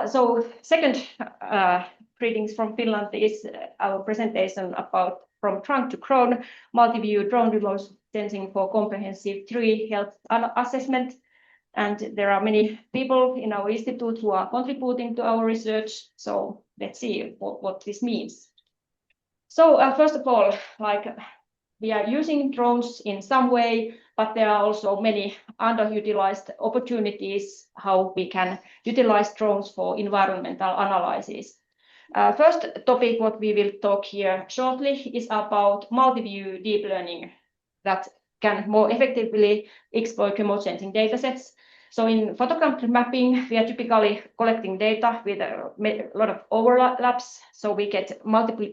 So second greetings from Finland is our presentation about from trunk to crown multi-view drone remote sensing for comprehensive tree health assessment. And there are many people in our institute who are contributing to our research. So let's see what this means. So first of all, like we are using drones in some way, but there are also many underutilized opportunities how we can utilize drones for environmental analysis. First topic what we will talk here shortly is about multi-view deep learning that can more effectively exploit remote sensing datasets. So in photogrammetry mapping, we are typically collecting data with a lot of overlaps. So we get multiple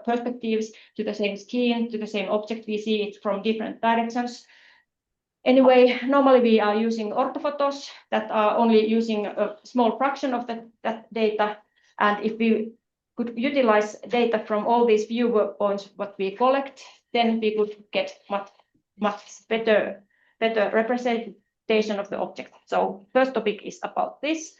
perspectives to the same scene, to the same object. We see it from different directions. Anyway, normally we are using orthophotos that are only using a small fraction of that data. And if we could utilize data from all these viewpoints, what we collect, then we could get much better representation of the object. So first topic is about this.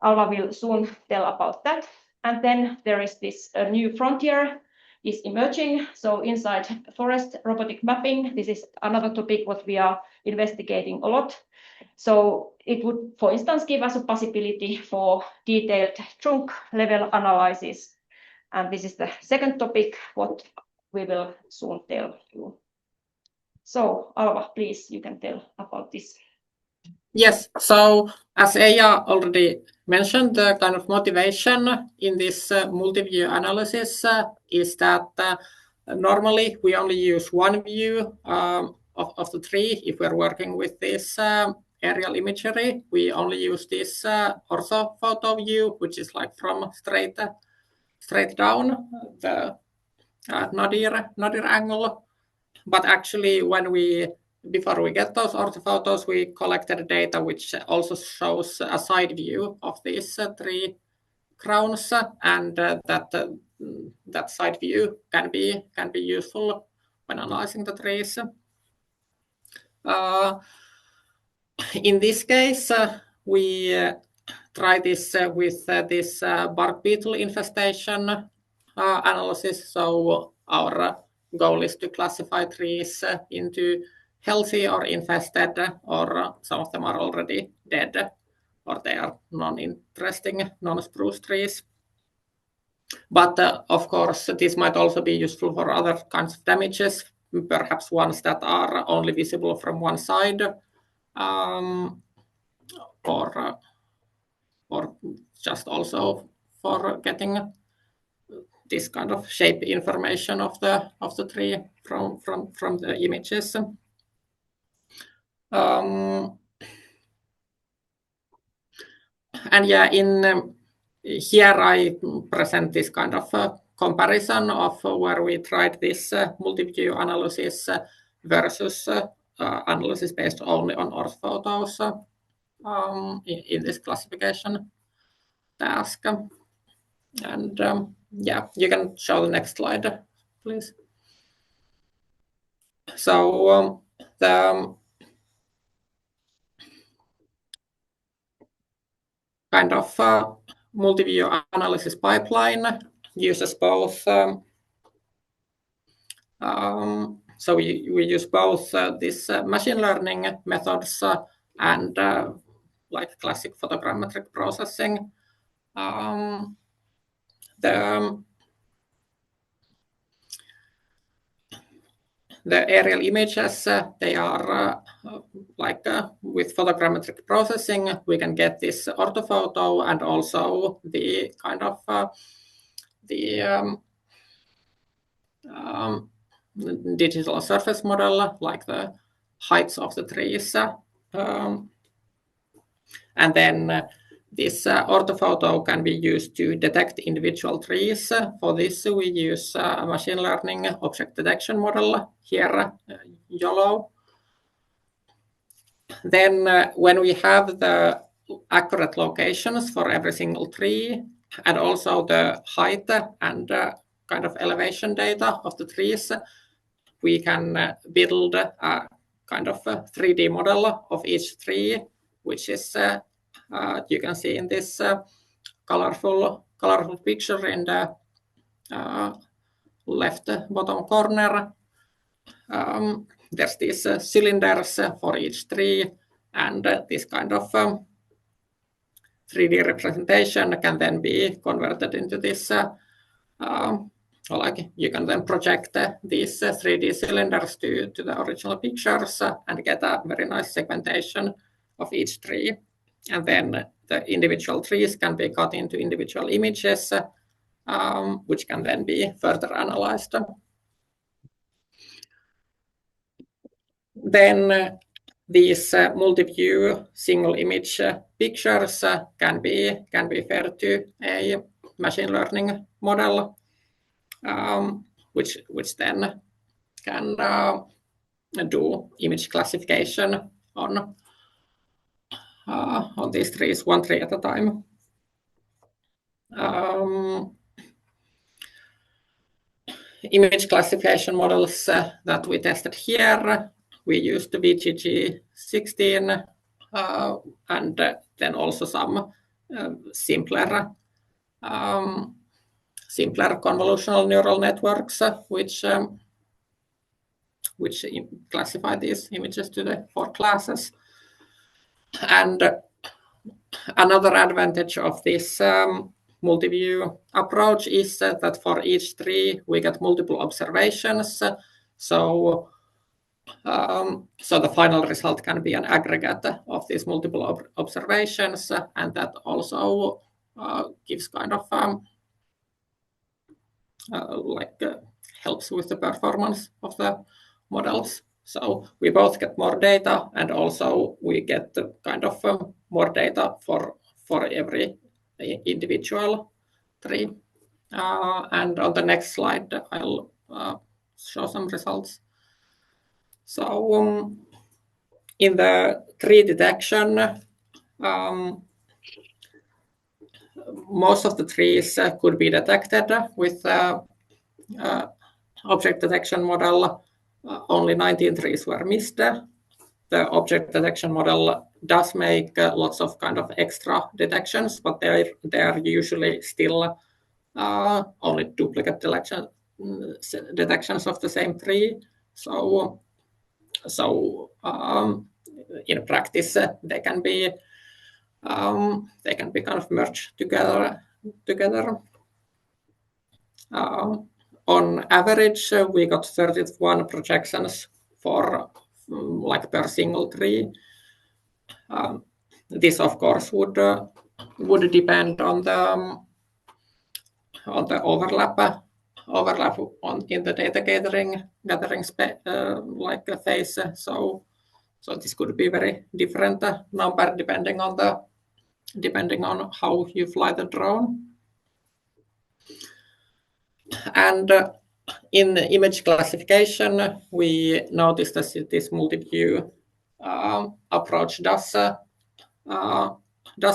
Alva will soon tell about that. And then there is this new frontier is emerging. So inside forest robotic mapping, this is another topic what we are investigating a lot. So it would, for instance, give us a possibility for detailed trunk level analysis. And this is the second topic what we will soon tell you. So Alva, please, you can tell about this. Yes, so as Eija already mentioned, the kind of motivation in this multi-view analysis is that normally we only use one view of the tree. If we're working with this aerial imagery, we only use this orthophoto view, which is like from straight down the nadir angle. But actually, before we get those orthophotos, we collected data which also shows a side view of these three crowns, and that side view can be useful when analyzing the trees. In this case, we try this with this bark beetle infestation analysis. So our goal is to classify trees into healthy or infested, or some of them are already dead, or they are non-interesting, non-spruce trees. But of course, this might also be useful for other kinds of damages, perhaps ones that are only visible from one side, or just also for getting this kind of shape information of the tree from the images. And yeah, here I present this kind of comparison of where we tried this multi-view analysis versus analysis based only on orthophotos in this classification task. And yeah, you can show the next slide, please. So the kind of multi-view analysis pipeline uses both. So we use both this machine learning methods and like classic photogrammetric processing. The aerial images, they are like with photogrammetric processing, we can get this orthophoto and also the kind of digital surface model, like the heights of the trees. And then this orthophoto can be used to detect individual trees. For this, we use a machine learning object detection model, here YOLO. Then when we have the accurate locations for every single tree, and also the height and kind of elevation data of the trees, we can build a kind of a 3D model of each tree, which is you can see in this colorful picture in the left bottom corner. There's these cylinders for each tree, and this kind of 3D representation can then be converted into this, like you can then project these 3D cylinders to the original pictures and get a very nice segmentation of each tree. And then the individual trees can be cut into individual images, which can then be further analyzed. Then these multi-view single image pictures can be fed to a machine learning model, which then can do image classification on these trees, one tree at a time. Image classification models that we tested here, we used the VGG16 and then also some simpler convolutional neural networks, which classify these images to the 4 classes. And another advantage of this multi-view approach is that for each tree we get multiple observations. So the final result can be an aggregate of these multiple observations, and that also gives kind of helps with the performance of the models. So we both get more data, and also we get kind of more data for every individual tree. And on the next slide, I'll show some results. So in the tree detection, most of the trees could be detected with object detection model. Only 19 trees were missed. The object detection model does make lots of kind of extra detections, but they are usually still only duplicate detections of the same tree. So in practice, they can be kind of merged together. On average, we got 31 projections for like per single tree. This, of course, would depend on the overlap in the data gathering phase. So this could be very different number depending on how you fly the drone. And in image classification, we noticed that this multi-view approach does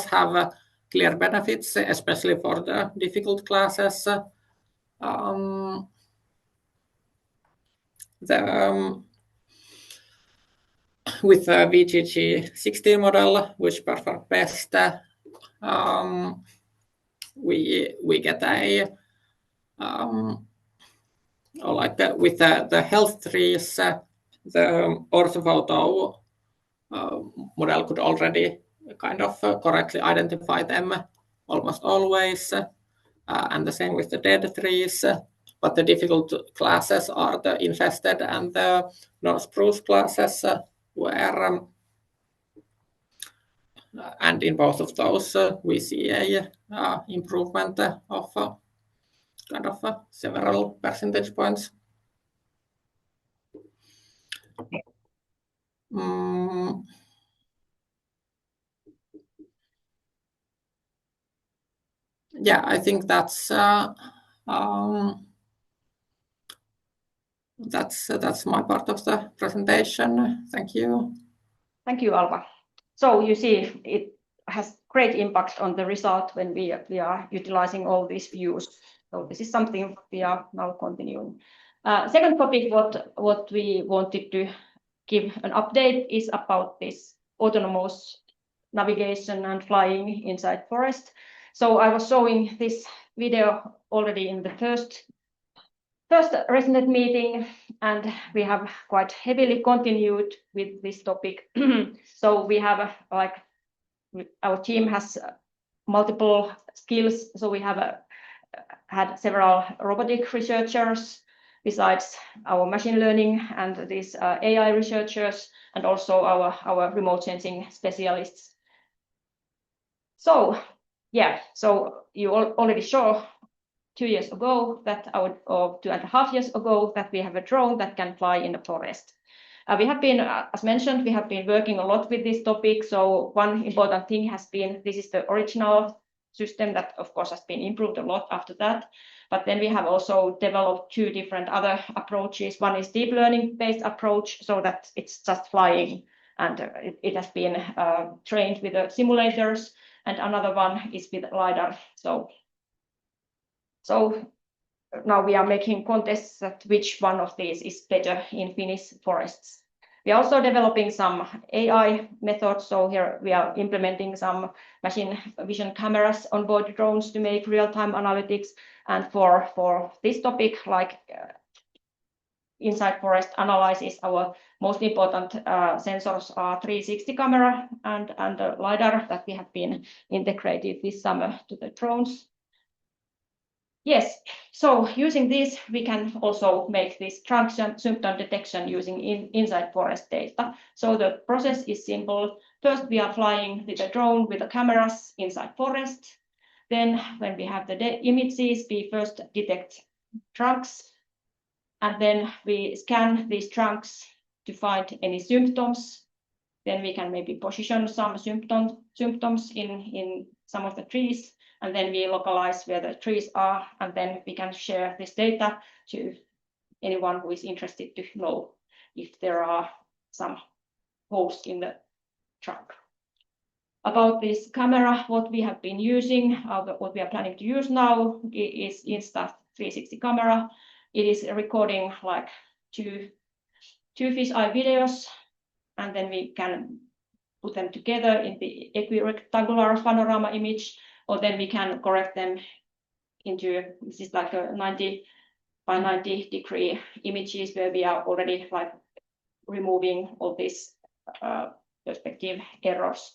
have clear benefits, especially for the difficult classes. With the VGG16 model, which performed best, we get a with the health trees, the orthophoto model could already kind of correctly identify them almost always, and the same with the dead trees. But the difficult classes are the infested and the non-spruce classes, where and in both of those we see a improvement of kind of several percentage points. Yeah, I think that's my part of the presentation. Thank you. Thank you, Alva. So you see, it has great impact on the result when we are utilizing all these views. So this is something we are now continuing. Second topic, what we wanted to give an update is about this autonomous navigation and flying inside forest. So I was showing this video already in the first ResNet meeting, and we have quite heavily continued with this topic. So we have our team has multiple skills. So we have had several robotic researchers besides our machine learning and these AI researchers, and also our remote sensing specialists. So yeah, so you already saw 2 years ago that or 2.5 years ago that we have a drone that can fly in the forest. We have been, as mentioned, we have been working a lot with this topic. So one important thing has been, this is the original system that of course has been improved a lot after that. But then we have also developed 2 different other approaches. One is deep learning based approach, so that it's just flying, and it has been trained with the simulators. And another one is with LiDAR. So now we are making contests that which one of these is better in Finnish forests. We are also developing some AI methods. So here we are implementing some machine vision cameras on board drones to make real-time analytics. And for this topic, like inside forest analysis, our most important sensors are 360 camera and the LiDAR that we have been integrated this summer to the drones. Yes, so using this, we can also make this trunk symptom detection using inside forest data. So the process is simple. First, we are flying with a drone with the cameras inside forest. Then when we have the images, we first detect trunks, and then we scan these trunks to find any symptoms. Then we can maybe position some symptoms in some of the trees, and then we localize where the trees are, and then we can share this data to anyone who is interested to know if there are some holes in the trunk. About this camera, what we have been using, what we are planning to use now is Insta360 camera. It is recording like two fisheye videos, and then we can put them together in the equirectangular panorama image, or then we can correct them into, this is like a 90 by 90 degree images where we are already like removing all these perspective errors.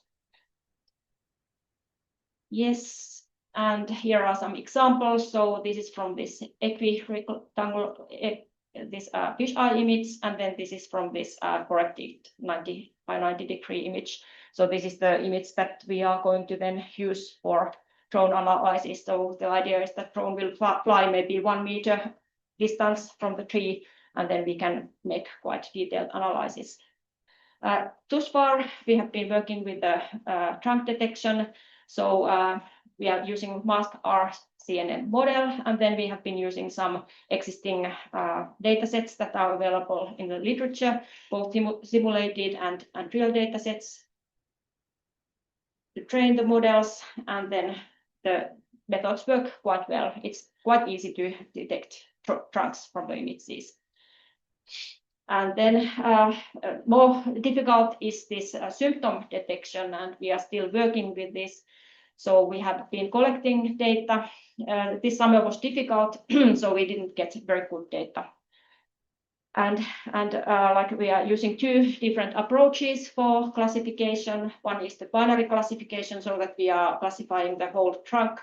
Yes, and here are some examples. So this is from this equirectangular, this fisheye image, and then this is from this corrected 90 by 90 degree image. So this is the image that we are going to then use for drone analysis. So the idea is that drone will fly maybe 1 meter distance from the tree, and then we can make quite detailed analysis. Thus far, we have been working with the trunk detection. So we are using MaskR CNN model, and then we have been using some existing data sets that are available in the literature, both simulated and real data sets to train the models, and then the methods work quite well. It's quite easy to detect trunks from the images. And then more difficult is this symptom detection, and we are still working with this. So we have been collecting data. This summer was difficult, so we didn't get very good data. And like we are using 2 different approaches for classification. One is the binary classification, so that we are classifying the whole trunk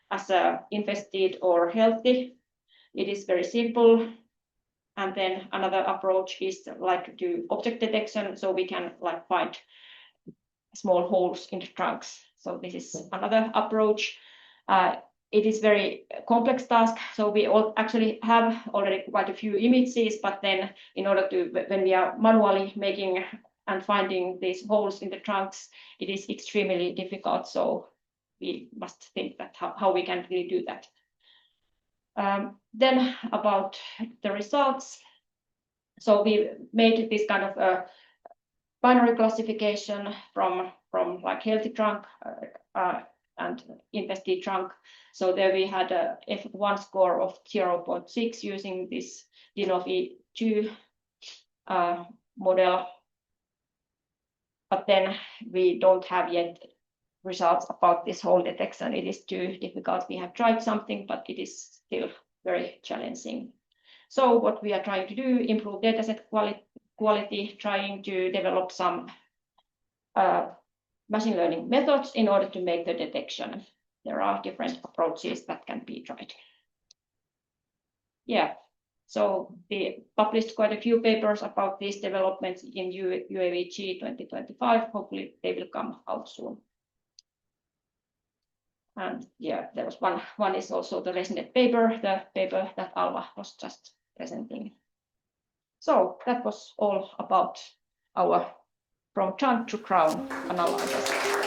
as infested or healthy. It is very simple. And then another approach is like do object detection, so we can like find small holes in the trunks. So this is another approach. It is very complex task. So we actually have already quite a few images, but then in order to, when we are manually making and finding these holes in the trunks, it is extremely difficult. So we must think that how we can really do that. Then about the results. So we made this kind of a binary classification from like healthy trunk and infested trunk. So there we had a F1 score of 0.6 using this DINOV2 model. but then we don't have yet results about this hole detection. It is too difficult. We have tried something, but it is still very challenging. So what we are trying to do, improve dataset quality, trying to develop some machine learning methods in order to make the detection. There are different approaches that can be tried. Yeah, so we published quite a few papers about these developments in UAVG 2025. Hopefully they will come out soon. And yeah, there was one is also the ResNet paper, the paper that Alva was just presenting. So that was all about our from Chant to Crown analysis.